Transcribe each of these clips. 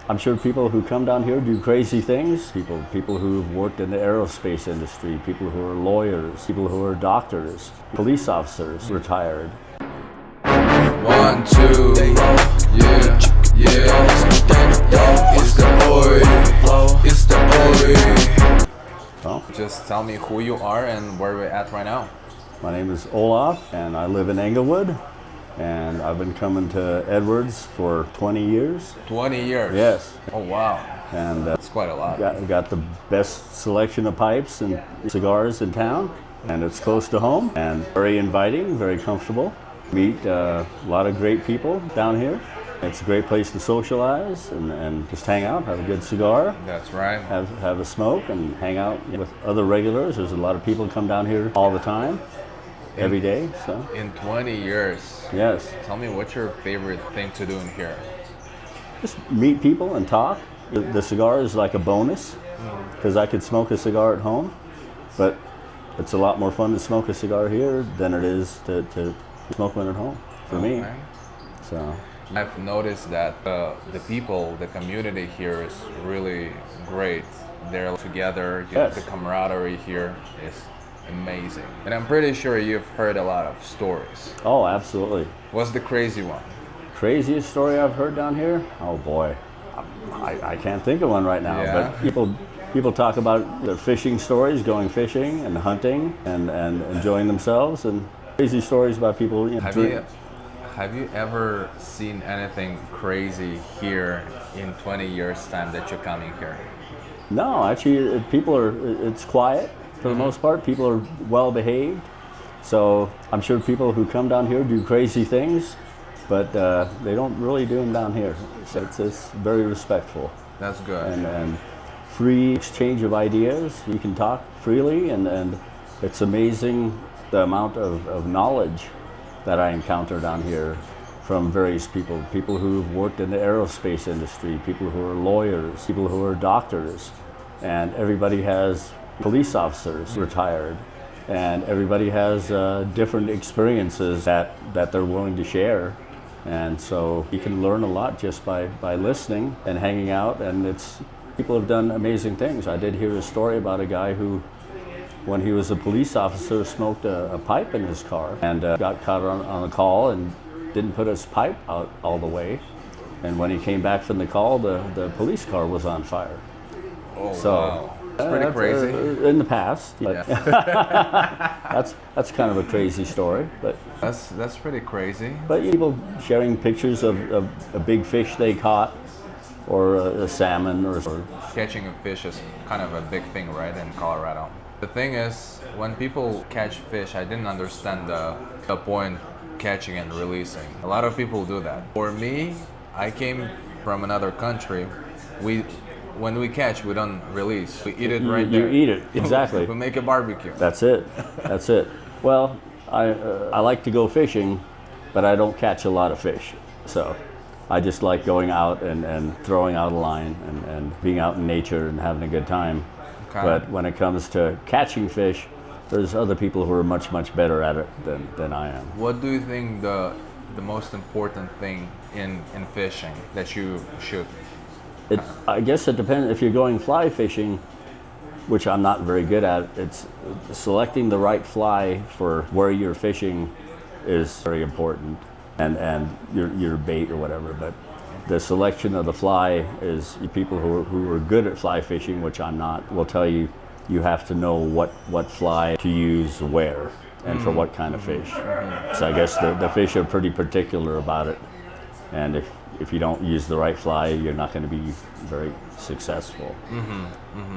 I'm sure people who come down here do crazy things. People who've worked in the aerospace industry, people who are lawyers, people who are doctors, police officers, retired. 1, 2, yeah, yeah. It's the boy, it's the boy. Well, Just tell me who you are and where we're at right now. my name is Olaf, and I live in Englewood, and I've been coming to Edwards for 20 years. 20 years. Yes, Oh wow, and that's quite a lot. got the best selection of pipes and cigars in town, and it's close to home and very inviting, very comfortable. Meet a lot of great people down here. It's a great place to socialize and just hang out, have a good cigar, That's right. have a smoke, and hang out with other regulars. There's a lot of people come down here all the time, every day. So In 20 years, yes, tell me what's your favorite thing to do in here? just meet people and talk. The cigar is like a bonus because I could smoke a cigar at home, but it's a lot more fun to smoke a cigar here than it is to smoke one at home for me. Okay. So I've noticed that the people, the community here is really great. They're together. Yes. The camaraderie here is amazing. And I'm pretty sure you've heard a lot of stories. oh, absolutely. What's the crazy one? Craziest story I've heard down here? Oh boy, I can't think of one right now. Yeah. But people talk about their fishing stories, going fishing and hunting and enjoying themselves, and crazy stories about people. Have you ever seen anything crazy here in 20 years time that you're coming here? No, actually, it's quiet for the most part. People are well behaved. So I'm sure people who come down here do crazy things, but they don't really do them down here. So it's very respectful That's good. and free exchange of ideas. You can talk freely, and it's amazing the amount of knowledge that I encounter down here from various people who've worked in the aerospace industry, people who are lawyers, people who are doctors, and everybody has police officers retired, and everybody has different experiences that they're willing to share. And so you can learn a lot just by listening and hanging out, and people have done amazing things. I did hear a story about a guy who, when he was a police officer, smoked a pipe in his car and got caught on a call and didn't put his pipe out all the way. And when he came back from the call, the police car was on fire. Oh, So, wow. It's pretty crazy. In the past, but Yeah. that's kind of a crazy story. That's pretty crazy. But people sharing pictures of a big fish they caught, or a salmon, or Catching a fish is kind of a big thing, right, in Colorado. The thing is, when people catch fish, I didn't understand the point catching and releasing. A lot of people do that. For me, I came from another country. When we catch, we don't release. We eat it right there. You eat it, exactly. We make a barbecue. That's it. That's it. Well, I like to go fishing, but I don't catch a lot of fish. So I just like going out and throwing out a line and being out in nature and having a good time. Okay. But when it comes to catching fish, there's other people who are much better at it than I am. What do you think the most important thing in fishing that you should? I guess it depends. If you're going fly fishing, which I'm not very good at, it's selecting the right fly for where you're fishing is very important, and your bait or whatever. But the selection of the fly is people who are good at fly fishing, which I'm not, will tell you you have to know what fly to use where and for what kind of fish. So I guess the fish are pretty particular about it, and if you don't use the right fly, you're not going to be very successful.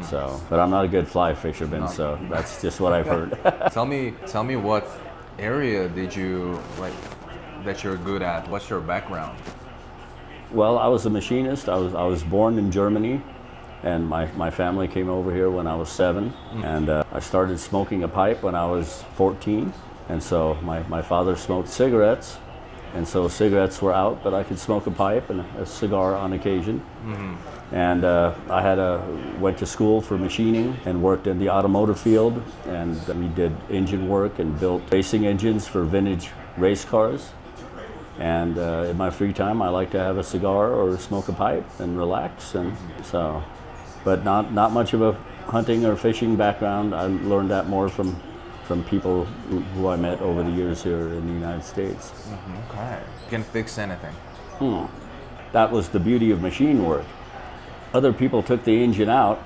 So, but I'm not a good fly fisherman, so that's just what I've heard. Tell me what area did you like that you're good at? What's your background? Well, I was a machinist. I was born in Germany, and my family came over here when I was 7, and I started smoking a pipe when I was 14, and so my father smoked cigarettes, and so cigarettes were out, but I could smoke a pipe and a cigar on occasion. And I went to school for machining and worked in the automotive field, and we did engine work and built racing engines for vintage race cars. And in my free time, I like to have a cigar or smoke a pipe and relax. And so, but not much of a hunting or fishing background. I learned that more from people who I met over the years here in the United States. Okay. You can fix anything. That was the beauty of machine work. Other people took the engine out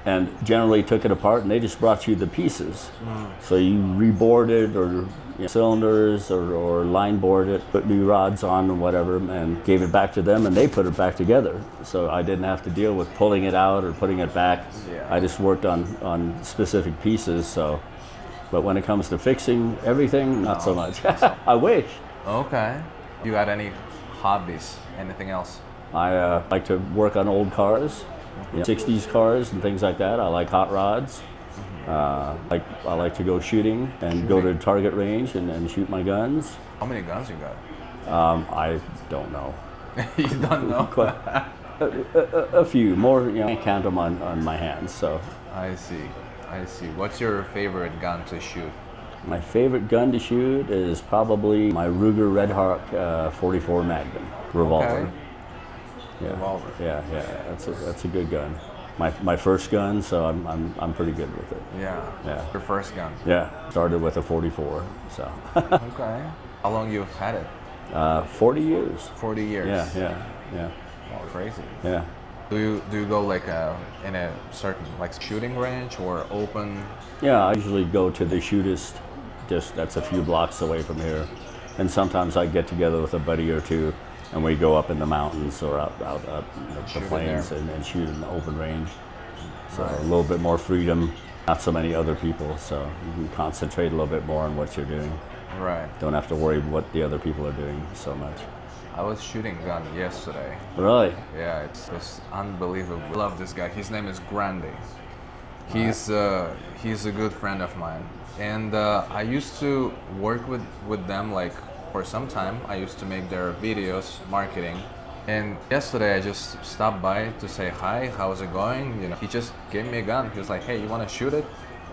and generally took it apart, and they just brought you the pieces. So you rebored it, or cylinders, or line bored it, put new rods on or whatever, and gave it back to them, and they put it back together. So I didn't have to deal with pulling it out or putting it back. Yeah. I just worked on specific pieces. So, but when it comes to fixing everything, not so much. I wish. Okay. You got any hobbies? Anything else? I like to work on old cars, 60s cars and things like that. I like hot rods. I like to go shooting and go to target range and shoot my guns. How many guns you got? I don't know. You don't know? A few more. I can't count them on my hands. So I see. What's your favorite gun to shoot? my favorite gun to shoot is probably my Ruger Red Hawk 44 Magnum revolver. Okay. Yeah. Revolver. Yeah. That's a good gun. My first gun, so I'm pretty good with it. Yeah. Your first gun. Yeah. Started with a 44. So. Okay. How long you've had it? 40 years. 40 years. Yeah. Oh, crazy. Yeah. Do you go like in a certain like shooting range or open? Yeah, I usually go to the shootist, that's a few blocks away from here. And sometimes I get together with a buddy or two, and we go up in the mountains or out the plains and shoot in the open range. So a little bit more freedom, not so many other people, so you can concentrate a little bit more on what you're doing. Right. Don't have to worry what the other people are doing so much. I was shooting gun yesterday. Really? Yeah, it's just unbelievable. I love this guy. His name is Grande. He's a good friend of mine, and I used to work with them like for some time. I used to make their videos, marketing, and yesterday I just stopped by to say hi. How's it going? He just gave me a gun. He was like, "Hey, you want to shoot it?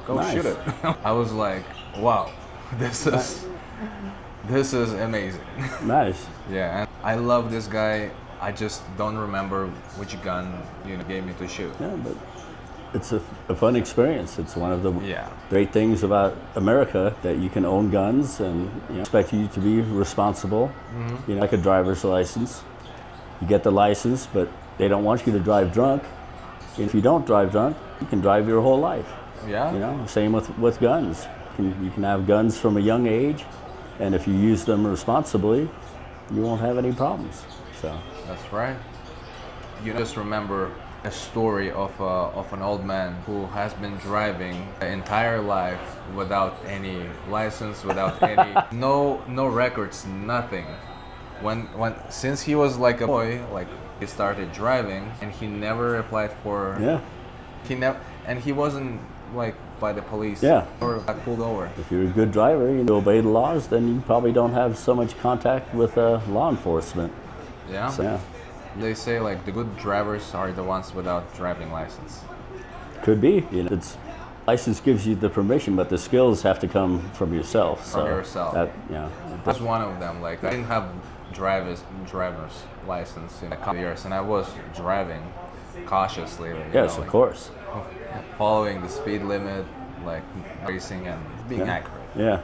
Go shoot it." I was like, "Wow, this is amazing." Nice. Yeah, and I love this guy. I just don't remember which gun gave me to shoot. Yeah, but it's a fun experience. It's one of the Yeah. great things about America, that you can own guns and expect you to be responsible. Like a driver's license. You get the license, but they don't want you to drive drunk. If you don't drive drunk, you can drive your whole life. Yeah. Same with guns. You can have guns from a young age, and if you use them responsibly, you won't have any problems. So That's right. You just remember a story of an old man who has been driving the entire life without any license, without any no records, nothing. Since he was like a boy, like he started driving, and he never applied for. yeah, He wasn't like by the police. Yeah. Or got pulled over. if you're a good driver, you obey the laws, then you probably don't have so much contact with law enforcement. Yeah. So, yeah, They say like the good drivers are the ones without driving license. could be. It's license gives you the permission, but the skills have to come from yourself. From yourself. That, I was one of them. Like I didn't have driver's license in a couple years, and I was driving cautiously. Yes, of course. Following the speed limit, like racing and being accurate. Yeah.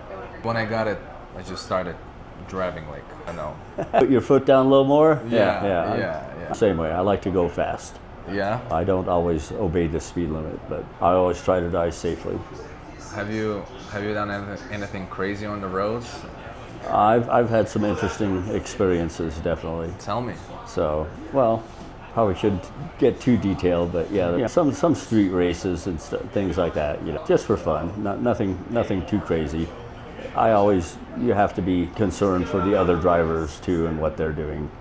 When I got it, I just started driving like I don't know. Put your foot down a little more. Yeah. Same way. I like to go fast. Yeah. I don't always obey the speed limit, but I always try to drive safely. Have you done anything crazy on the roads? I've had some interesting experiences, definitely. Tell me. So, well, probably shouldn't get too detailed, but yeah, some street races and things like that. Just for fun. Nothing too crazy. You have to be concerned for the other drivers too and what they're doing.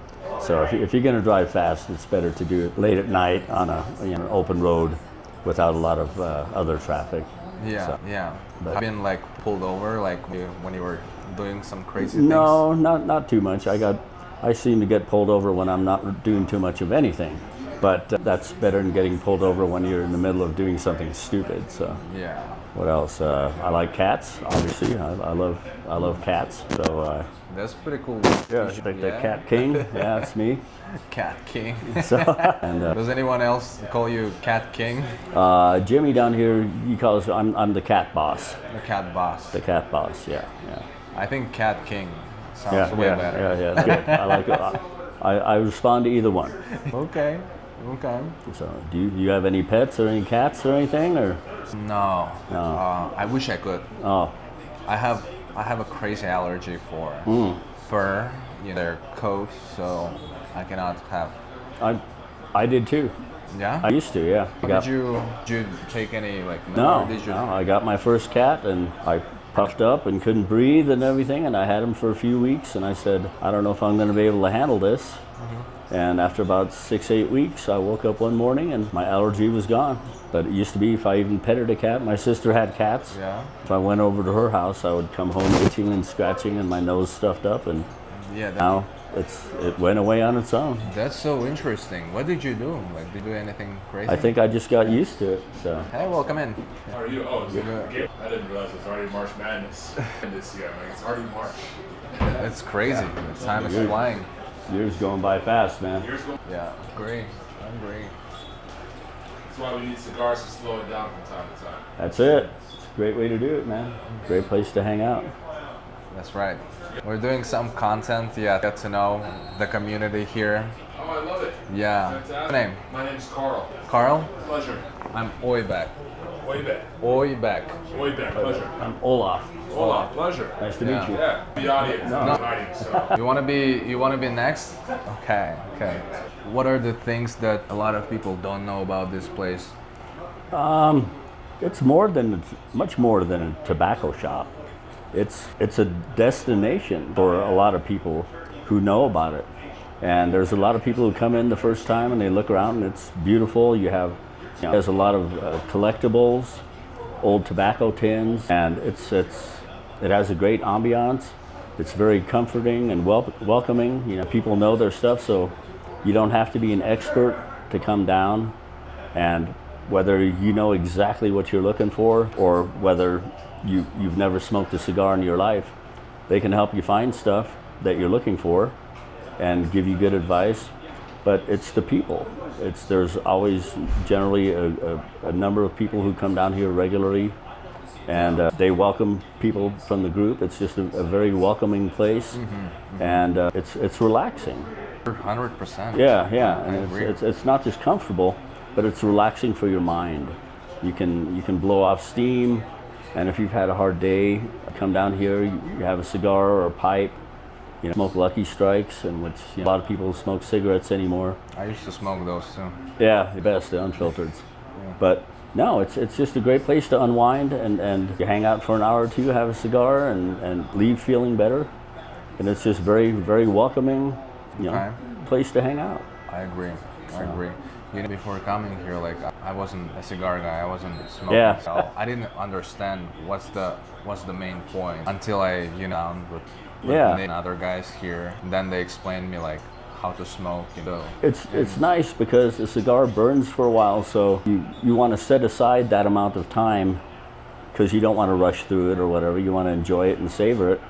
So if you're going to drive fast, it's better to do it late at night on an open road without a lot of other traffic. Yeah, So, yeah. but- Have you been like pulled over like when you were doing some crazy things? No, not too much. I seem to get pulled over when I'm not doing too much of anything. But that's better than getting pulled over when you're in the middle of doing something stupid. So Yeah. what else? I like cats. Obviously, I love cats. So That's pretty cool. yeah, like the Cat King. Yeah, it's me. Cat King. So and Does anyone else call you Cat King? Jimmy down here, he calls I'm the cat boss. The cat boss. The cat boss. Yeah, yeah. I think Cat King sounds Yeah, way yeah, better. yeah, it's good. I like it. I respond to either one. Okay. Okay. So, do you have any pets or any cats or anything, or? No. No. I wish I could. Oh, I have a crazy allergy for fur, their coat, so I cannot have. I did too. Yeah. I used to, yeah. Did you take any like? No, Did you? no. I got my first cat, and I puffed up and couldn't breathe and everything, and I had him for a few weeks, and I said, I don't know if I'm going to be able to handle this. And after about 6-8 weeks, I woke up one morning and my allergy was gone. But it used to be if I even petted a cat, my sister had cats. Yeah. If I went over to her house, I would come home itching and scratching and my nose stuffed up, and Yeah. now it went away on its own. That's so interesting. What did you do? Like, did you do anything crazy? I think I just got used to it. So Hey, welcome in. How are you? Oh, it's good. I didn't realize it's already March Madness this year. Like, it's already March. It's crazy. Time is flying. years going by fast, man. Years ago. Yeah. Agree. I agree. That's why we need cigars to slow it down from time to time. That's it. It's a great way to do it, man. Great place to hang out. That's right. We're doing some content. Yeah. Get to know the community here. Oh, I love it. Yeah. Fantastic. Name? My name's Carl. Carl. Pleasure. I'm Oybek. Oybek. Oybek. Oybek. Pleasure. I'm Olaf. Olaf. Pleasure. Nice to Yeah. meet you. Yeah. The audience. No. I'm hiding, so. You wanna be next? Okay, okay. What are the things that a lot of people don't know about this place? It's much more than a tobacco shop. It's a destination for a lot of people who know about it. And there's a lot of people who come in the first time and they look around and it's beautiful. There's a lot of collectibles, old tobacco tins, and it has a great ambiance. It's very comforting and welcoming. People know their stuff, so you don't have to be an expert to come down. And whether you know exactly what you're looking for or whether you've never smoked a cigar in your life, they can help you find stuff that you're looking for and give you good advice. But it's the people. There's always generally a number of people who come down here regularly, and they welcome people from the group. It's just a very welcoming place, and it's relaxing. 100%. Yeah, and agree. it's not just comfortable, but it's relaxing for your mind. You can blow off steam, and if you've had a hard day, come down here. You have a cigar or a pipe. Smoke Lucky Strikes, and which a lot of people smoke cigarettes anymore. I used to smoke those too. Yeah, the best, the unfiltered. But no, it's just a great place to unwind and you hang out for an hour or two, have a cigar, and leave feeling better. And it's just very, very welcoming, Okay. place to hang out. I agree. I agree. Before coming here, like I wasn't a cigar guy. I wasn't smoking. Yeah. So I didn't understand what's the main point until I with Yeah. the other guys here. Then they explained me like how to smoke. It's nice because a cigar burns for a while, so you want to set aside that amount of time because you don't want to rush through it or whatever. You want to enjoy it and savor it,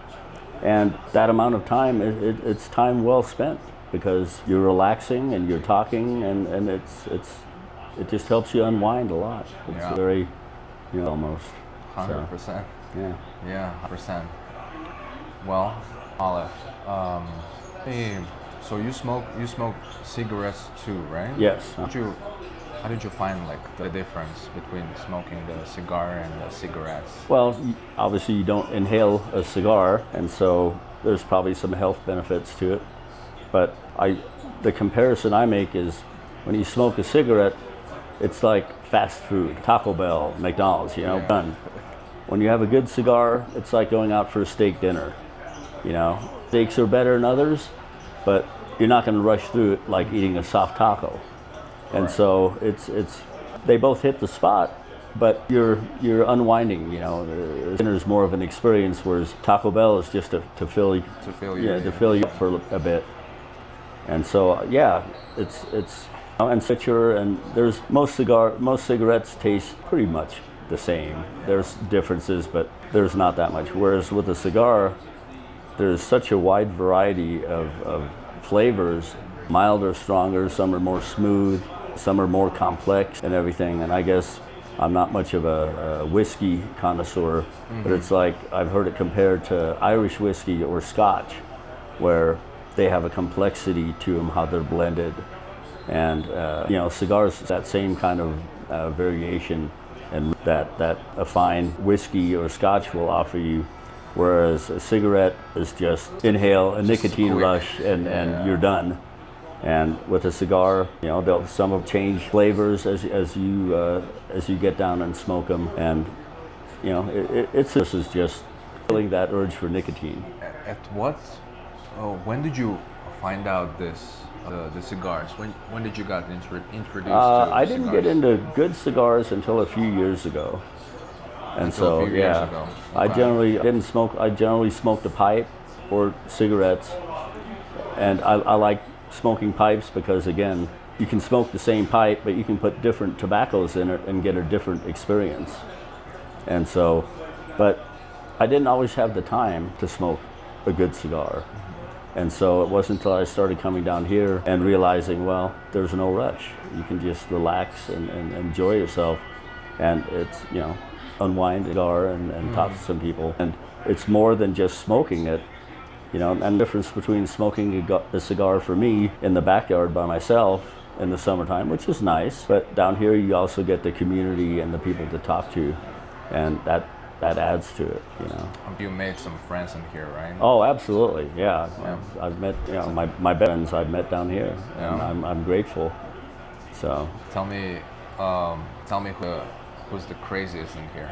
and that amount of time it's time well spent because you're relaxing and you're talking, and it just helps you unwind a lot. It's Yeah. very almost 100%. yeah. Yeah, 100%. Well, Olaf, so you smoke cigarettes too, right? Yes. How did you find like the difference between smoking the cigar and the cigarettes? Well, obviously you don't inhale a cigar, and so there's probably some health benefits to it. But the comparison I make is when you smoke a cigarette, it's like fast food, Taco Bell, McDonald's, done. When you have a good cigar, it's like going out for a steak dinner. Steaks are better than others, but you're not going to rush through it like eating a soft taco. And so they both hit the spot, but you're unwinding. Dinner's more of an experience, whereas Taco Bell is just to fill you. To fill you up for a bit. And so it's And cigar, and there's most cigarettes taste pretty much the same. There's differences, but there's not that much. Whereas with a cigar, there's such a wide variety of flavors, milder, stronger, some are more smooth, some are more complex and everything. And I guess I'm not much of a whiskey connoisseur, but it's like I've heard it compared to Irish whiskey or Scotch, where they have a complexity to them, how they're blended. And cigars, that same kind of variation, and that a fine whiskey or Scotch will offer you, whereas a cigarette is just inhale a nicotine rush and you're done. And with a cigar, some will change flavors as you get down and smoke them, and this is just feeling that urge for nicotine. When did you find out the cigars? When did you get introduced to I didn't cigars? get into good cigars until a few years ago, and Until a few years ago. I Okay. generally didn't smoke. I generally smoked a pipe or cigarettes, and I like smoking pipes because, again, you can smoke the same pipe, but you can put different tobaccos in it and get a different experience. And so, but I didn't always have the time to smoke a good cigar. And so it wasn't until I started coming down here and realizing, well, there's no rush. You can just relax and enjoy yourself. And it's, unwind a cigar and talk to some people. And it's more than just smoking it. And the difference between smoking a cigar for me in the backyard by myself in the summertime, which is nice, but down here you also get the community and the people to talk to, and that adds to it. You made some friends in here, right? Oh, absolutely, yeah. I've met my best friends I've met down here, and I'm grateful. So Tell me who's the craziest in here?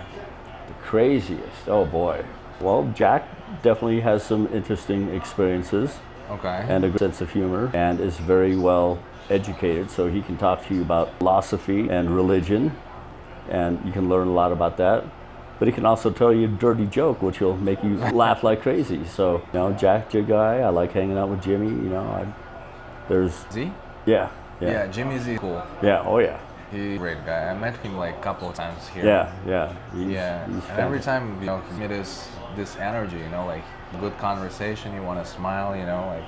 the craziest, oh boy. Well, Jack definitely has some interesting experiences Okay. and a good sense of humor, and is very well educated, so he can talk to you about philosophy and religion, and you can learn a lot about that. But he can also tell you a dirty joke, which will make you laugh like crazy. So, Jack's a guy. I like hanging out with Jimmy. There's Z? yeah. Yeah, Jimmy Z. Cool. Yeah. Oh yeah. He's a great guy. I met him like a couple of times here. Yeah. He's And every time he made this energy, like good conversation. You want to smile, like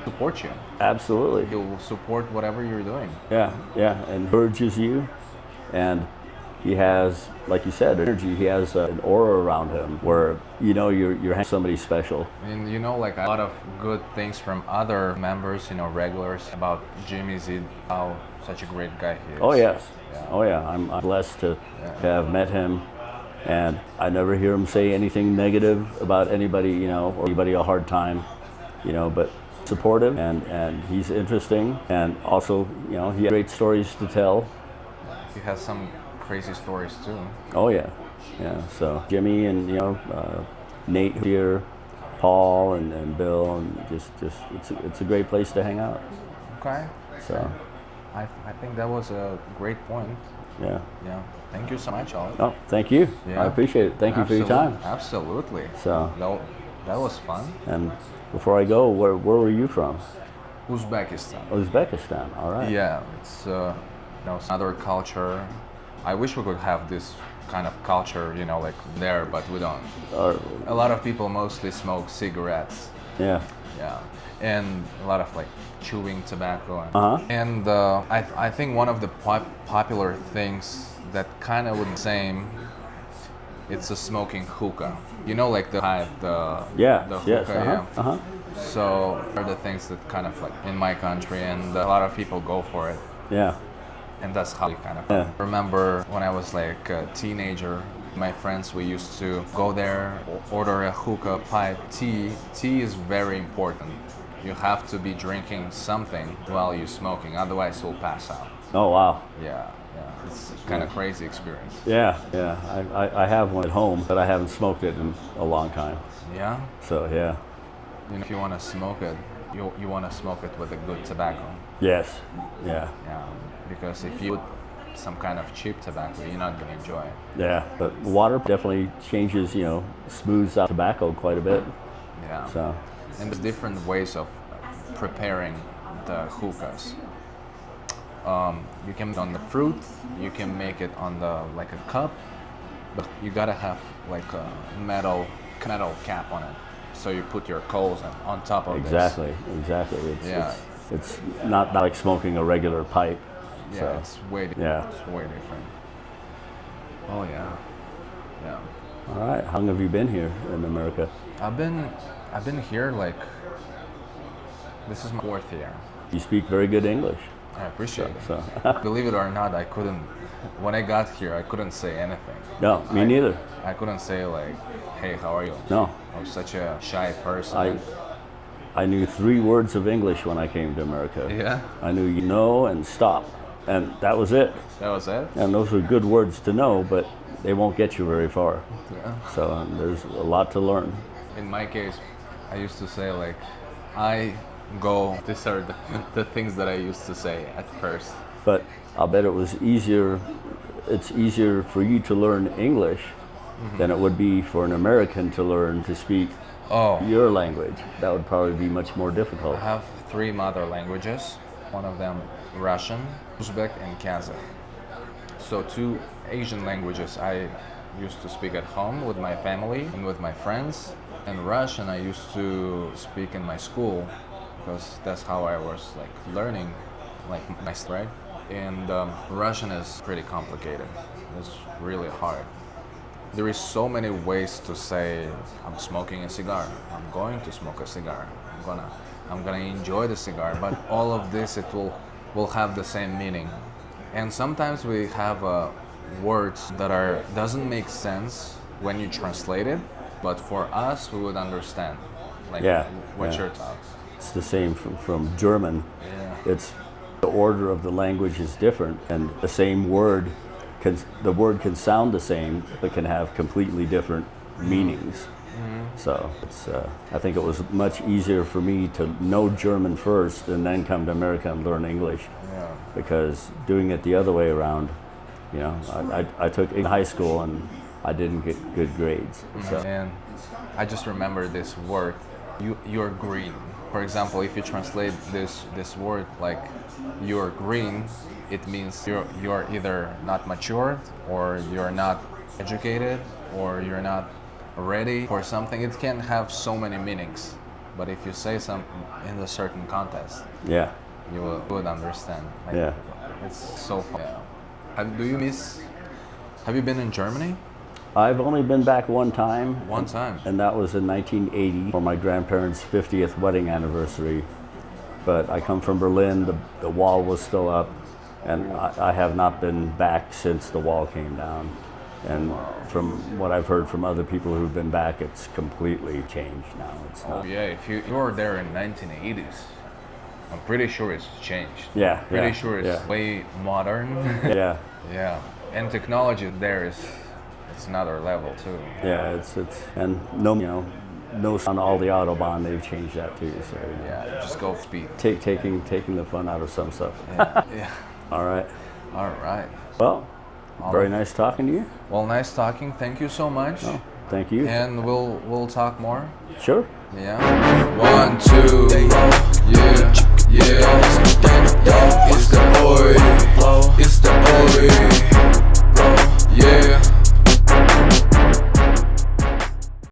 support you. absolutely. He will support whatever you're doing. Yeah, and urges you, and he has, like you said, energy. He has an aura around him where you're somebody special. And like a lot of good things from other members, regulars about Jimmy Z, how such a great guy he is. Oh yes. Yeah. Oh yeah. I'm blessed to have met him, and I never hear him say anything negative about anybody, or anybody a hard time, but supportive, and he's interesting, and also, he has great stories to tell. He has some crazy stories too. Oh yeah. So Jimmy and Nate here, Paul and Bill, and just it's a great place to hang out. Okay. So I think that was a great point. yeah. Yeah. Thank you so much, Olaf. Oh, thank you. Yeah. I appreciate it. Thank you for your time. Absolutely. So, That was fun. and before I go, where were you from? Uzbekistan. Uzbekistan. All right. Yeah, it's it's another culture. I wish we could have this kind of culture, like there, but we don't. A lot of people mostly smoke cigarettes. Yeah. Yeah, and a lot of like chewing tobacco. And Uh-huh. I think one of the popular things that kind of would be the same. It's a smoking hookah. Like the pipe, the Yeah. the Yes. hookah. Yeah. Uh huh. So are the things that kind of like in my country, and a lot of people go for it, Yeah. and that's how we kind of Yeah. remember when I was like a teenager. My friends, we used to go there, order a hookah, pipe, tea. Tea is very important. You have to be drinking something while you're smoking, otherwise you'll pass out. Oh wow. Yeah, it's kind of crazy experience. Yeah. I have one at home, but I haven't smoked it in a long time. Yeah, So yeah. if you want to smoke it, you want to smoke it with a good tobacco. Yes. Yeah. Yeah, because if you put some kind of cheap tobacco, you're not gonna enjoy it. Yeah. But water definitely changes, smooths out tobacco quite a bit. Yeah. So And there's different ways of preparing the hookahs. You can make it on the fruit, you can make it on the like a cup, but you gotta have like a metal cap on it. So you put your coals on top of Exactly. It's not like smoking a regular pipe. this. So, Yeah, it's way different. Oh yeah. Yeah. all right. How long have you been here in America? I've been here like this is my 4th year. You speak very good English. I appreciate it. So, Believe it or not, when I got here, I couldn't say anything. no, me neither. I couldn't say like, hey, how are you? No, I'm such a shy person. I knew 3 words of English when I came to America. Yeah? I knew you know and stop, and that was it. That was it? And those are good words to know, but they won't get you very far. Yeah. So there's a lot to learn. In my case, I used to say like, I go, these are the things that I used to say at first. But I'll bet it was easier. It's easier for you to learn English than it would be for an American to learn to speak Oh, your language. That would probably be much more difficult. I have 3 mother languages. One of them Russian, Uzbek, and Kazakh. So 2 Asian languages I used to speak at home with my family and with my friends. And Russian I used to speak in my school because that's how I was like learning, like nice, right? And Russian is pretty complicated. It's really hard. There is so many ways to say I'm smoking a cigar. I'm going to smoke a cigar. I'm gonna enjoy the cigar. But all of this it will have the same meaning. And sometimes we have words that doesn't make sense when you translate it, but for us we would understand like what you're talking. It's the same from German. Yeah. It's the order of the language is different, and the same word the word can sound the same, but can have completely different meanings. So it's I think it was much easier for me to know German first and then come to America and learn English. Yeah. Because doing it the other way around, you know, I took in high school and I didn't get good grades. So And I just remember this word, you're green. For example, if you translate this word like you're green, it means you're either not matured or you're not educated or you're not ready for something. It can have so many meanings, but if you say something in a certain context, yeah, you would understand. Like, yeah. it's so fun. Yeah. Have you been in Germany? I've only been back one time. One time. And that was in 1980 for my grandparents' 50th wedding anniversary. But I come from Berlin, the wall was still up, and I have not been back since the wall came down. And from what I've heard from other people who've been back, it's completely changed now. It's Oh not. yeah, if you were there in 1980s, I'm pretty sure it's changed. Yeah, Pretty yeah, sure it's yeah. way modern. Yeah, Yeah, and technology there it's another level too. yeah, it's and no, you know, no on all the Autobahn, they've changed that too. So Yeah, just go speed. taking the fun out of some stuff. Yeah. Yeah. All right. All right. Well, very nice talking to you. Well, nice talking. Thank you so much. Oh, thank you. And we'll talk more. Sure. Yeah. 1, 2. Yeah. Yeah.